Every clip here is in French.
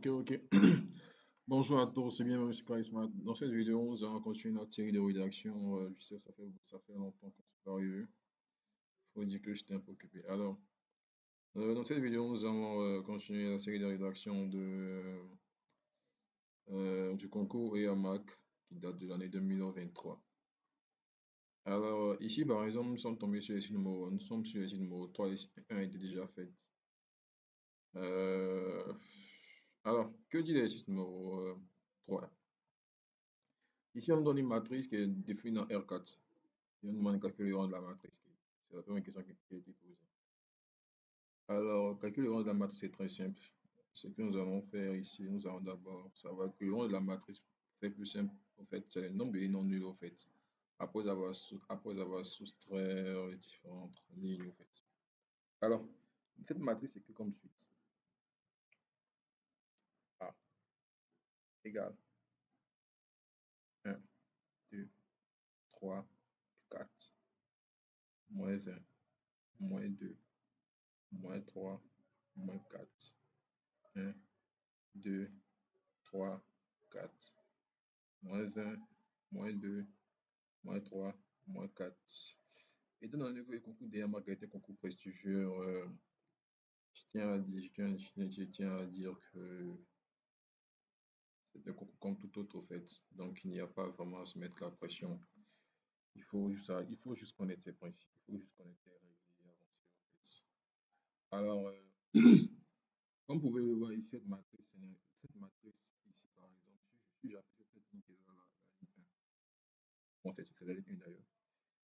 Ok. Bonjour à tous, c'est bien Monsieur Charisma. Dans cette vidéo, nous allons continuer notre série de rédaction. Je sais, ça fait longtemps qu'on s'est pas revu. Faut dire que j'étais un peu occupé. Alors, dans cette vidéo, nous allons continuer la série de rédaction du concours EAMAC qui date de l'année 2023. Alors, ici, par exemple, nous sommes tombés sur les numéro, nous sommes sur les numéro 3 et 1 était déjà fait. Euh, alors, que dit l'exercice numéro 3? Ici, on me donne une matrice qui est définie en R4. Je me demande de calculer le rang de la matrice. C'est la première question qui a été posée. Alors, calculer le rang de la matrice est très simple. Ce que nous allons faire ici, nous allons d'abord savoir que le rang de la matrice fait plus simple. En fait, c'est le nombre de non nuls, en fait. Après avoir soustrait les différentes lignes, en fait. Alors, cette matrice est écrite comme suit. A égale 1, 2, 3, 4, moins 1, moins 2, moins 3, moins 4, 1, 2, 3, 4, moins 1, moins 2, moins 3, moins 4. Étant donné que le concours DMAC a été un concours prestigieux, je tiens à dire que c'est un concours comme tout autre, au fait. Donc, il n'y a pas vraiment à se mettre la pression. Il faut juste connaître ses principes, il faut juste connaître les règles et avancer, en fait. Alors, comme vous pouvez le voir ici, cette matrice ici, par exemple, si j'appuie sur cette ligne qui est là, la ligne 1, bon, c'est la ligne 1 d'ailleurs.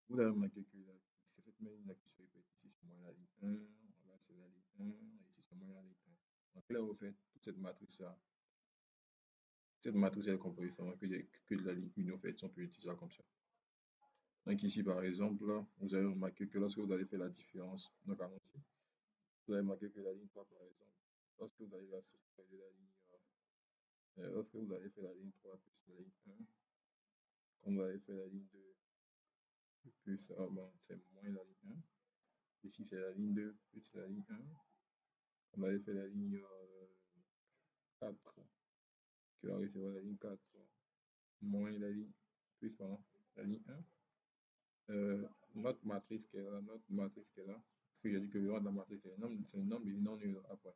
Vous avez remarqué que c'est cette même ligne-là qui se répète. Ici, c'est moins la ligne 1, là, c'est la ligne 1, et ici, c'est moins la ligne 1. Donc là, vous faites toute cette matrice-là. Cette matrice elle est composée seulement que de la ligne 1, en fait, si on peut utiliser ça comme ça. Donc ici, par exemple, là, vous avez remarqué que lorsque vous allez faire la différence, donc allons-y, vous avez remarqué que la ligne 3, par exemple, lorsque vous allez la soustraire de la ligne, lorsque vous allez faire la ligne 3 plus la ligne 1, quand vous allez faire la ligne 2 plus, bon, c'est moins la ligne 1. Ici, c'est la ligne 2 plus la ligne 1. On avait fait la ligne 4, qui va recevoir la ligne 4, moins la ligne, plus pardon, la ligne 1. Notre matrice qui est là, parce que j'ai dit que le rang de la matrice, c'est un nombre non nul après.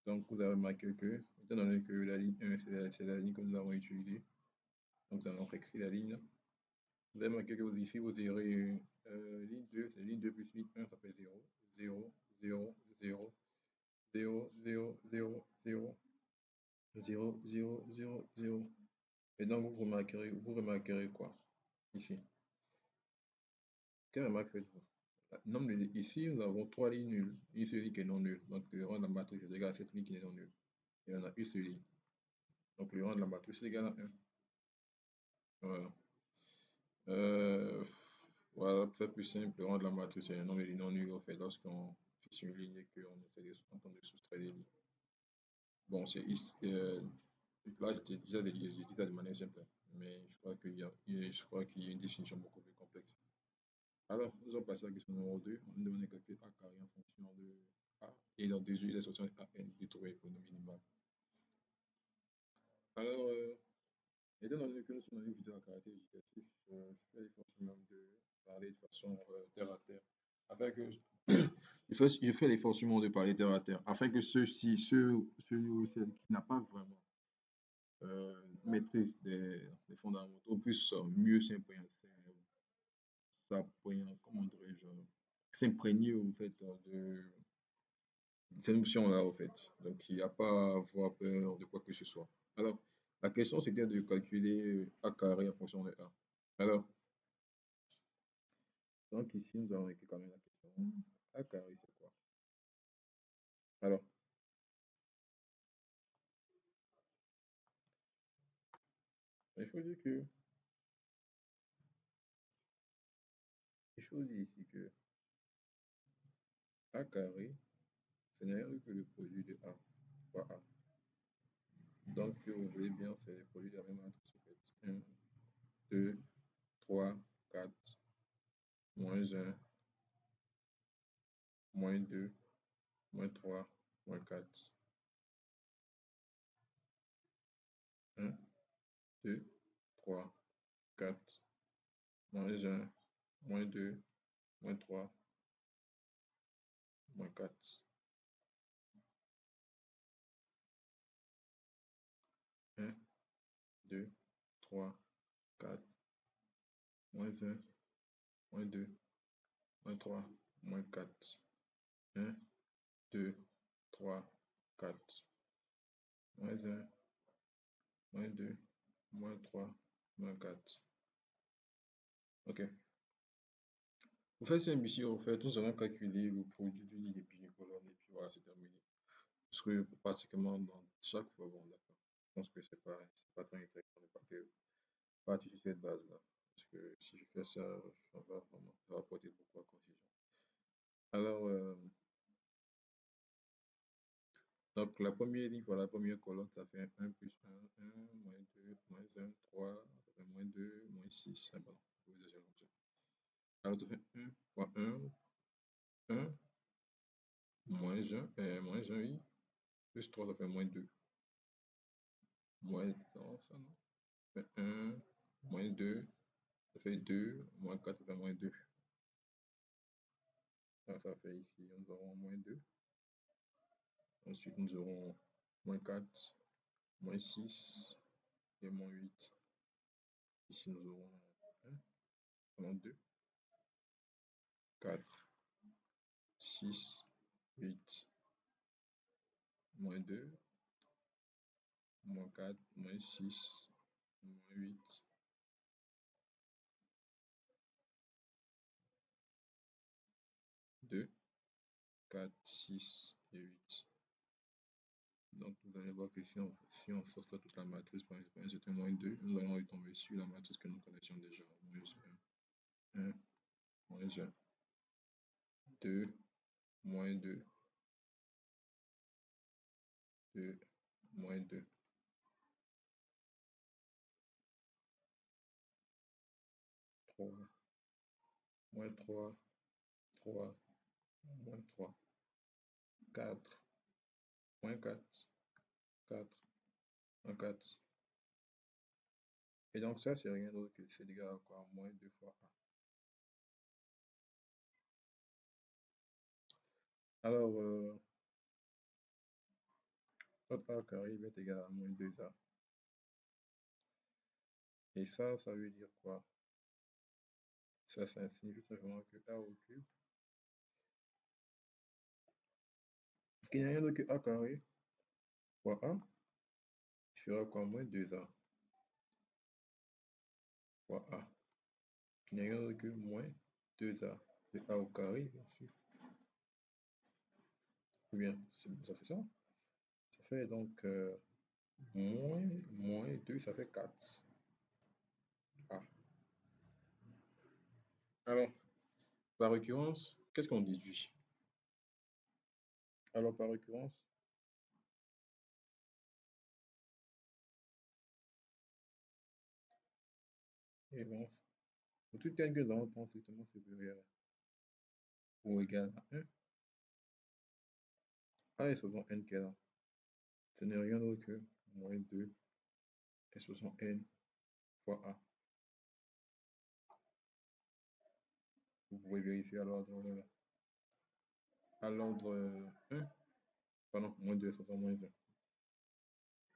Donc, vous avez remarqué que, étant donné que la ligne 1, c'est la ligne que nous avons utilisée, donc nous allons réécrire la ligne. Vous avez remarqué que ici, vous aurez ligne 2, c'est ligne 2 plus ligne 1, ça fait 0, 0, 0, 0, 0, 0, 0, 0, 0, 0, 0, 0. Et donc, vous remarquerez quoi ici? Quelle remarque faites-vous? Ici, nous avons trois lignes nulles. Une seule ligne qui est non nulle. Donc, le rang de la matrice est égal à cette ligne qui est non nulle. Et on a une seule ligne. Donc, le rang de la matrice est égal à 1. Voilà. Voilà, pour faire plus simple, le rang de la matrice est un nombre de lignes non nulles, en fait, lorsqu'on fixe une ligne et qu'on essaie de soustraire des lignes. Bon, c'est ici. Là, j'ai dit ça de manière simple, mais je crois qu'il y a une définition beaucoup plus complexe. Alors, nous allons passer à la question numéro 2. On nous demande de calculer A carré en fonction de A et dans déduire les solutions AN pour trouver le polynomial minimal. Alors, étant donné que nous sommes dans une vidéo à caractère éducatif, je fais l'effort même de parler de façon terre à terre, afin que je fais l'effort de parler terre à terre, afin que celui ou celle qui n'a pas vraiment maîtrise des fondamentaux puisse mieux comment dirais-je, s'imprégner en fait de ces notions-là en fait. Donc il n'y a pas à avoir peur de quoi que ce soit. Alors, la question c'était de calculer A carré en fonction de A. Alors, donc ici nous avons écrit quand même la question. A carré c'est quoi? Alors, il faut dire que ici que A carré, ce n'est rien que le produit de A fois A. Donc, si vous voyez bien, c'est le produit de la même matrice en fait. 1, 2, 3, 4, moins 1, moins 2, moins 3, moins 4. 2, 3, 4, moins 1, moins 2, moins 3, moins 4. 1, 2, 3, 4, moins 1, moins 2, moins 3, moins 4. 1, 2, 3, 4, moins 1, moins 2, moins 3, moins 4. OK. Pour faire simple ici, en fait, nous allons calculer le produit du lit et puis les colonnes et puis voilà, c'est terminé. Parce que pratiquement dans chaque fois, bon, d'accord. Je pense que c'est pas très intéressant de partir sur cette base-là. Parce que si je fais ça, ça va apporter beaucoup à confusion. Alors, donc la première ligne, voilà, la première colonne, ça fait 1 plus 1, 1, moins 2, moins 1, 3, ça fait moins 2, moins 6. Ah, pardon, je vous exagère comme ça. Alors, ça fait 1 fois 1, 1, moins 1, oui, plus 3, ça fait moins 2. Moins, non, ça non. Ça fait 1, moins 2, ça fait 2, moins 4, ça fait moins 2. Ça fait ici, nous aurons moins 2. Ensuite, nous aurons moins 4, moins 6 et moins 8. Ici, nous aurons 1, 2, 4, 6, 8, moins 2, moins 4, moins 6, moins 8. 2, 4, 6 et 8. Donc, vous allez voir que si on sort toute la matrice par un certain moins 2, nous allons retomber sur la matrice que nous connaissions déjà. Moins 1, 1, moins 1, 2, moins 2, 2, moins 2. 3, moins 3, 3, moins 3, 4, moins 4, 4, moins 4. Et donc ça, c'est rien d'autre que c'est égal à quoi? Moins 2 fois A. Alors, notre A carré va être égal à moins 2A. Et ça veut dire quoi? Ça signifie simplement que A au cube, qu'il n'y a rien d'autre que A carré fois A, qui fera quoi? Moins 2A fois A. Il n'y a rien d'autre que moins 2A de A au carré, bien sûr. Ou bien, ça c'est ça. Ça fait donc moins 2, ça fait 4. A. Alors, par récurrence, qu'est-ce qu'on déduit? Alors, par récurrence, évidence, pour toute n que nous allons prendre strictement supérieur ou égal à 1, A est souvent n qui est là. Ce n'est rien d'autre que moins 2 est souvent n fois A. Vous pouvez vérifier à l'ordre 1, pardon, moins 2 est souvent moins 1.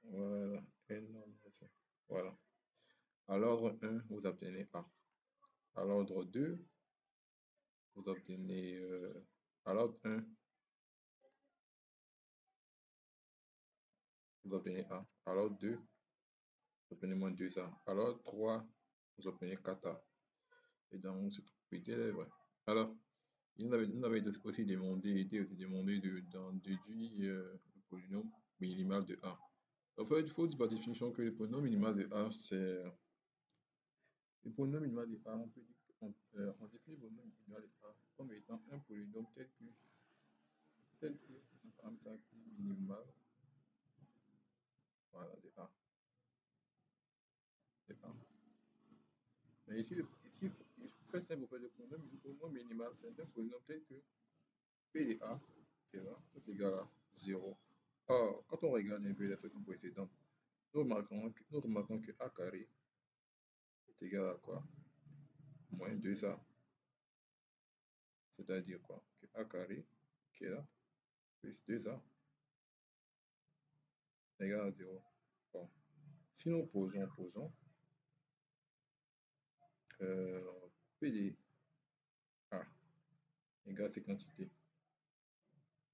Voilà, n moins 1. Voilà. À l'ordre 1, vous obtenez A. À l'ordre 2, vous obtenez à l'ordre 1, vous obtenez A. À l'ordre 2, vous obtenez moins 2A. À l'ordre 3, vous obtenez 4A. Et donc, cette propriété est vraie. Alors, il avait été aussi demandé d'en déduire le polynôme minimal de A. En fait, il faut dire par définition que le polynôme minimal de A, c'est le polynôme minimal de A, on peut dire on définit le polynôme minimal de A comme étant un polynôme tel que on appelle ça minimal, voilà, de A. Mais ici, il faut faire simple pour faire le polynôme minimal, c'est un polynôme tel que P de A, c'est là, c'est égal à 0. Or, quand on regarde un peu la section précédente, nous remarquons que a carré est égal à quoi? Moins 2a. C'est-à-dire quoi? Que a carré, qui est là, plus 2a égale à 0. Bon. Si nous posons P de A égale ces quantités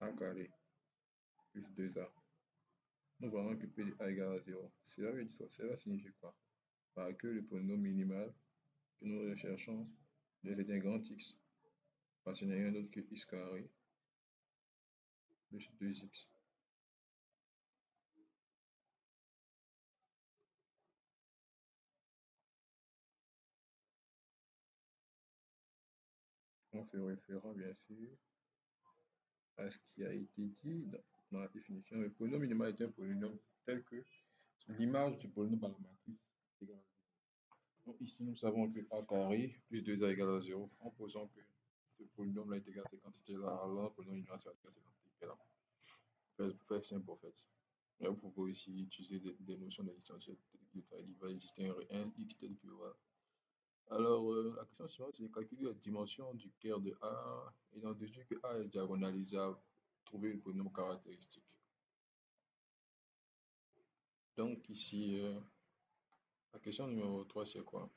a carré plus 2a, nous voyons que P de A égale à 0. Cela signifie quoi? Bah, que le polynôme minimal que nous recherchons est un grand X, parce qu'il n'y a rien d'autre que x carré plus 2x. On se référant bien sûr à ce qui a été dit dans la définition. Le polynôme minimal est un polynôme tel que l'image du polynôme par la matrice est égale à 0. Donc ici, nous savons que a carré plus 2a égale à 0 en posant que ce polynôme-là est égal à ces quantités-là. Alors, le polynôme minimal sera égal à ces quantités-là. Pour faire simple, en fait. Et vous pouvez aussi utiliser des notions d'existentielle. Il va exister un x tel que voilà. Alors, la question suivante, c'est de calculer la dimension du cœur de A et d'en déduire que A est diagonalisable. Trouver le polynôme caractéristique. Donc, ici, la question numéro 3, c'est quoi?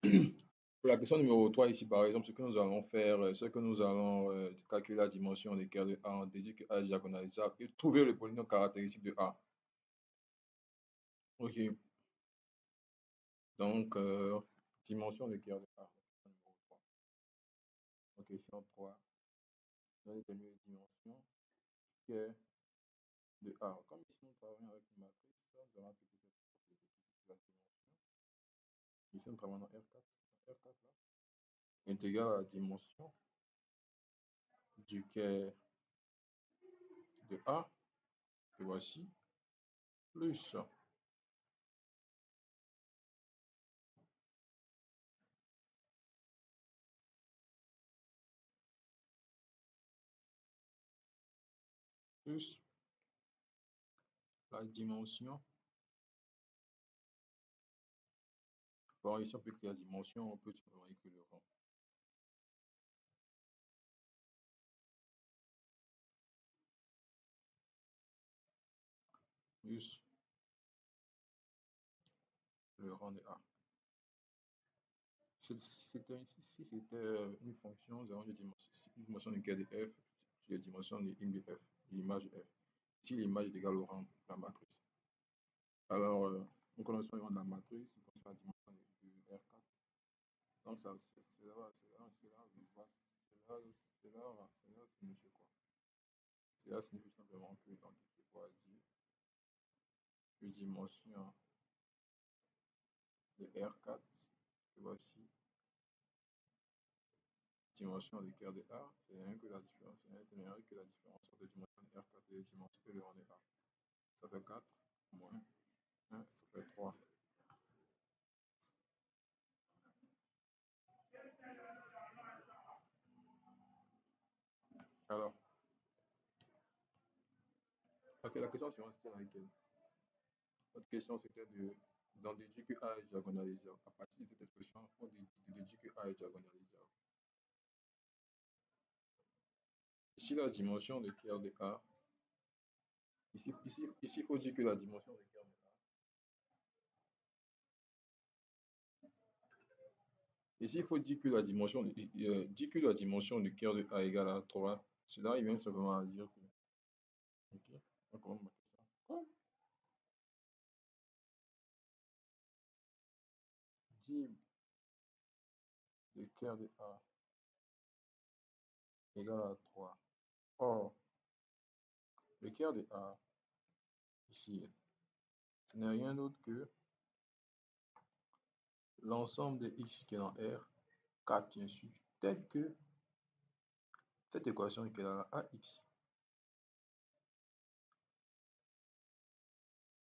Pour la question numéro 3, ici, par exemple, ce que nous allons faire, c'est que nous allons calculer la dimension des cœurs de A, en déduire que A est diagonalisable et trouver le polynôme caractéristique de A. OK. Donc, dimension de cœur de A. Numéro 3. Donc, question 3. Dans les premières dimensions, cœur de A. Comme ici, nous travaillons avec une matrice, nous allons appliquer cette propriété de la dimension. Ici, nous travaillons dans R4. R4 là, est égal à la dimension du cœur de A, que voici, plus la dimension. Bon, ici, on peut écrire la dimension, on peut tout simplement écrire le rang. Plus le rang de A. Si c'était une fonction, nous avons une dimension de cœur de F, la dimension de f, l'image de F. Si l'image est égale au rang de la matrice. Alors, nous connaissons le rang de la matrice, nous connaissons la dimension de R4. Donc, cela signifie quoi? Cela signifie simplement que, donc, il faut dire que dimension de R4, que voici, dimension de cœur de A, c'est rien que la différence, entre dimension de R4 et dimension de le rang de A. Ça fait 4 moins 1, ça fait 3. Alors, okay, la question suivante, c'était laquelle? Notre question, c'était d'en déduire que A est diagonalisable. À partir de cette expression, on déduit que A est diagonalisable. Ici, la dimension de cœur de A, ici, il faut dire que la dimension de cœur de A, ici, il faut dire que la dimension de cœur de A égale à 3. Cela, il vient simplement à dire que, ok, donc on va marquer ça. Quoi? Dib de cœur de A égale à 3. Or, le cœur de A, ici, ce n'est rien d'autre que l'ensemble de x qui est dans R, 4 bien sûr, tel que cette équation qui est là, AX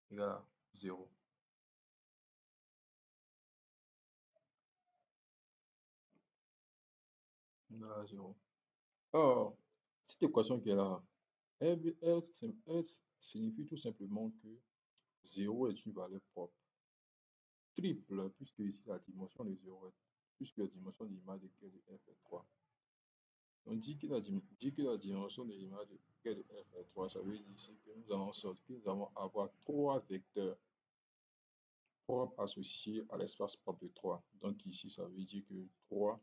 égale à 0. Égale à 0. Or, cette équation qui est là, elle signifie tout simplement que 0 est une valeur propre. Triple, puisque ici la dimension de 0 est, puisque la dimension de l'image de K de f est 3. On dit que la dimension de l'image de K de f est 3, ça veut dire ici que nous allons avoir 3 vecteurs propres associés à l'espace propre de 3. Donc ici, ça veut dire que 3,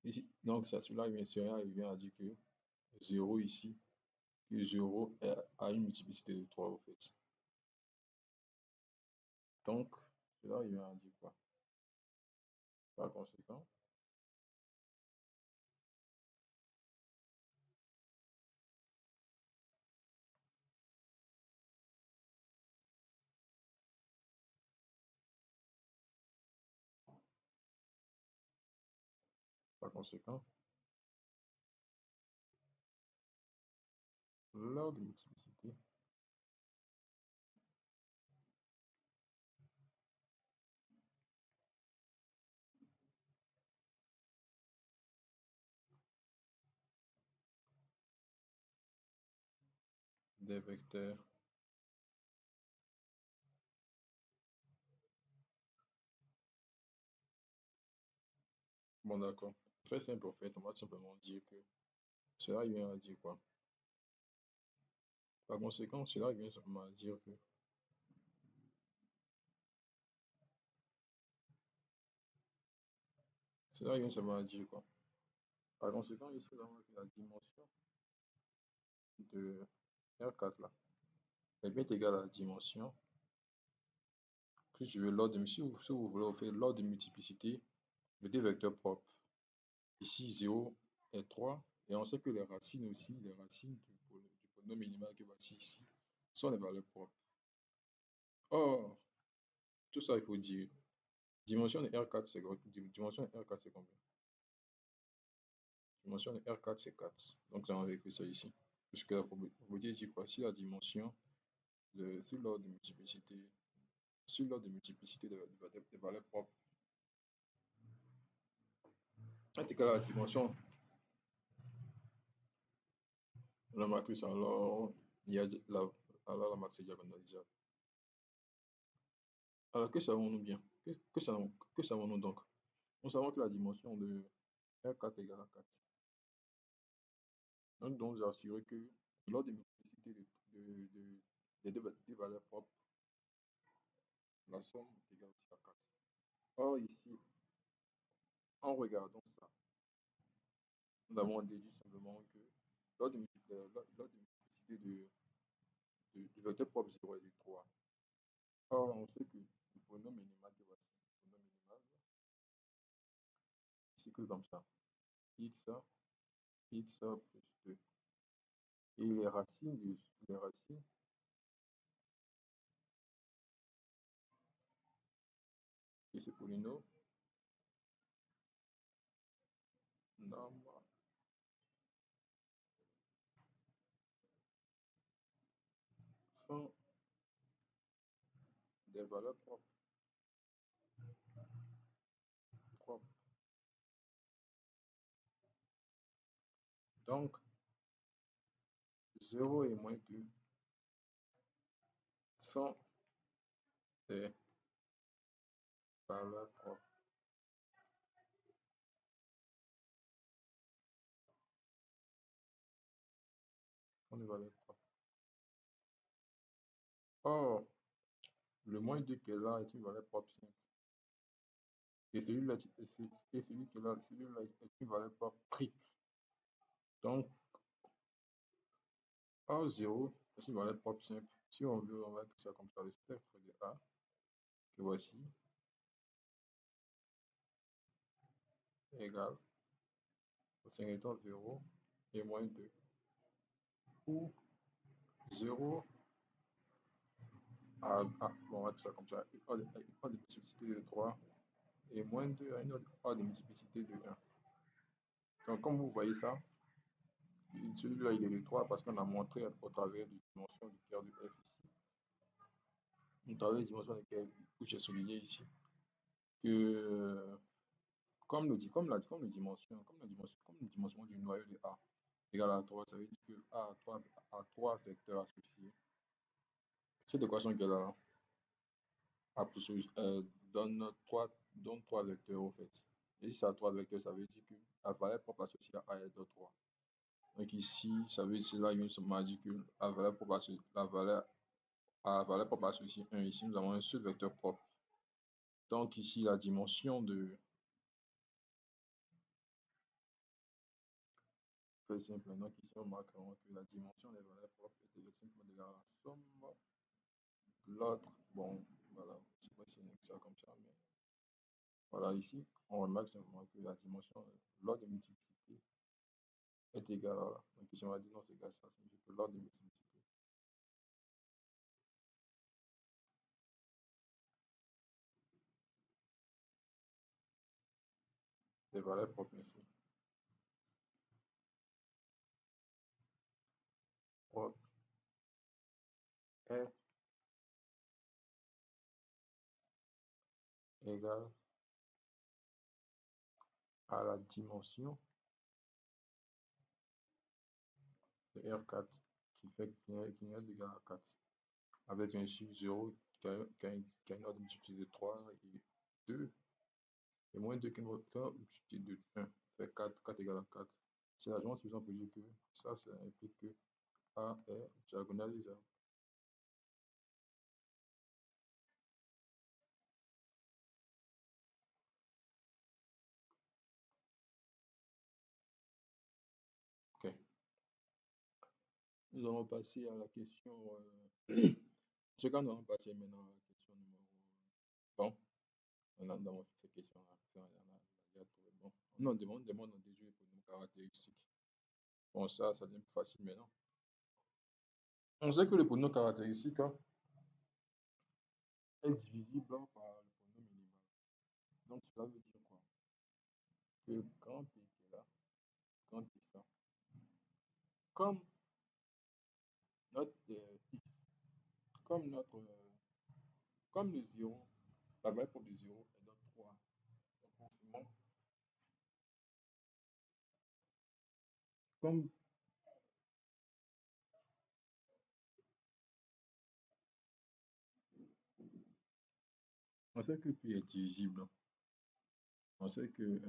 ici, donc ça, cela vient à dire que 0 ici, que 0 a une multiplicité de 3 au fait. Donc, cela vient à dire quoi? Par conséquent, par conséquent, l'ordre de multiplicité des vecteurs bon, d'accord. Fait simple, au fait, on va simplement dire que cela vient à dire quoi? Par conséquent, cela vient simplement à dire que cela vient simplement à dire quoi? Par conséquent, ici, nous avons que la dimension de R4 là est bien égale à la dimension, plus je veux l'ordre de si vous voulez faire l'ordre de multiplicité de deux vecteurs propres. Ici, 0 et 3, et on sait que les racines aussi, les racines du polynôme minimal que voici ici, sont des valeurs propres. Or, tout ça, il faut dire, dimension de R4, c'est dimension de R4, c'est combien? Dimension de R4, c'est 4. Donc, ça, on va écrire ça ici. Puisque la propriété dit quoi? Si la dimension sur l'ordre de multiplicité, sur l'ordre de multiplicité des valeurs propres est égale à la dimension de la matrice, alors, il y a alors la matrice est diagonalisable. Alors, que savons-nous bien? Que savons-nous donc? Nous savons que la dimension de R4 égale à 4. Donc, nous assurer que lors de multiplicité des deux valeurs propres, la somme est égale aussi à 4. Or, ici, en regardant ça, nous avons déduit simplement que lors de multiplicité du vecteur propre 0 et du 3, or, on sait que le polynôme minimal que voici, le polynôme minimal, c'est que comme ça, x plus 2. Et les racines de ce polynôme sont des valeurs propres. Donc, 0 et moins 2 sont des valeurs propres. Sont des valeurs propres. Or, le moins 2 qui est là est une valeur propre simple. Et celui-là est une valeur propre triple. Donc, A0 est une valeur propre simple. Si on veut, on va écrire ça comme ça, le spectre de A, que voici, égale au 0 et moins 2. Où 0 bon, on va écrire ça comme ça, il a de multiplicité de 3 et moins 2 a une autre de multiplicité de 1. Donc, comme vous voyez ça, celui-là, il est de 3 parce qu'on a montré au travers de la dimension du cœur de F ici, au travers des dimensions que j'ai souligné ici, que comme la dimension du noyau de A égale à 3, ça veut dire que A a 3 vecteurs associés. Cette équation qu'elle a là, donne trois vecteurs au fait. Et si ça a trois vecteurs, ça veut dire que la valeur propre associée à A est de 3. Donc ici, ça veut dire que là, il m'a dit que la valeur propre associée 1, ici, nous avons un seul vecteur propre. Donc ici, la dimension de... Très simple. Donc ici, on marquera que la dimension des valeurs propres est exactement égale à la somme de l'autre. Bon, voilà. Je ne sais pas si c'est ça comme ça, mais voilà, ici, on remarque simplement que la dimension, l'ordre de multiplicité est égal à là. Donc ici, on va dire non, c'est égal à ça, signifie que l'ordre de multiplicité des valeurs propres ici est égal à la dimension de R4 qui n'est égal à 4, avec un chiffre 0 qui a une ordre de multiplicité de 3 et 2, et moins 2 qui a une ordre de multiplicité de 1, fait 4, 4 égale à 4. C'est largement suffisant pour dire que ça implique que A est diagonalisable. Ok. Nous allons passer à la question. Ce qu'on va passer maintenant à la question numéro. Bon, dans cette question-là, bon. On demande de déduire pour nos caractéristiques. Bon, ça devient plus facile maintenant. On sait que le polynôme caractéristique est divisible par le polynôme minimal. Donc, cela veut dire quoi? Que quand P qui est là, quand P ça, comme notre x, comme notre, comme le 0, la valeur propre de 0 est dans 3. Donc, confirmons, comme on sait que P est divisible, on sait que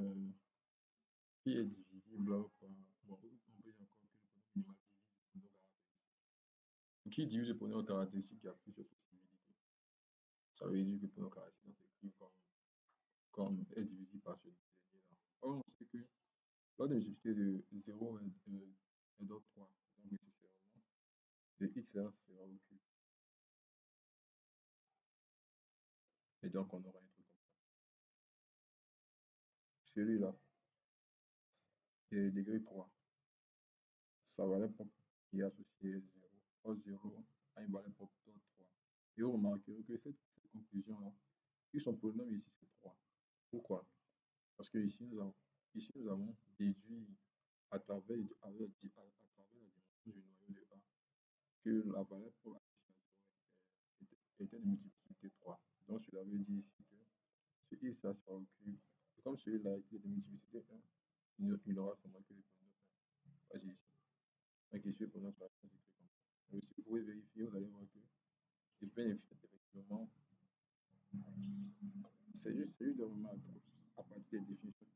P est divisible par, bon, on peut dire encore que le polynôme minimal divise le polynôme caractéristique. Qui divise le polynôme caractéristique, il y a plusieurs possibilités. Ça veut dire que le polynôme caractéristique s'écrit comme est divisible par ce dernier-là. Or, on sait que l'ordre de multiplicité de 0 est donc 3. Donc, nécessairement, le x là sera au cube. Et donc, on aura un truc comme ça. Celui-là, est degré 3. Sa valeur propre est associée à 0. Or, 0 a une valeur propre de 3. Et vous remarquerez que cette conclusion-là, son polynôme ici, c'est 3. Pourquoi? Parce que ici, nous avons déduit à travers la dimension du noyau de A que la valeur pour était de multiplicité 3. Donc, cela veut dire ici que ce x ça sera au cube. Et comme celui-là est de multiplicité 1, il aura seulement que le polynôme 1. Vas-y ici. Donc, ici, le polynôme c'est écrit comme ça. Et si vous pouvez vérifier, vous allez voir que il peut effectivement, c'est juste de remarquer à partir des définitions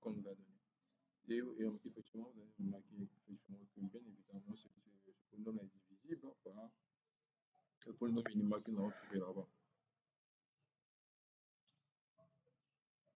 qu'on nous a données. Et effectivement, vous allez remarquer effectivement que bien évidemment, ce polynôme est divisible par le polynôme minimal que nous avons trouvé là-bas.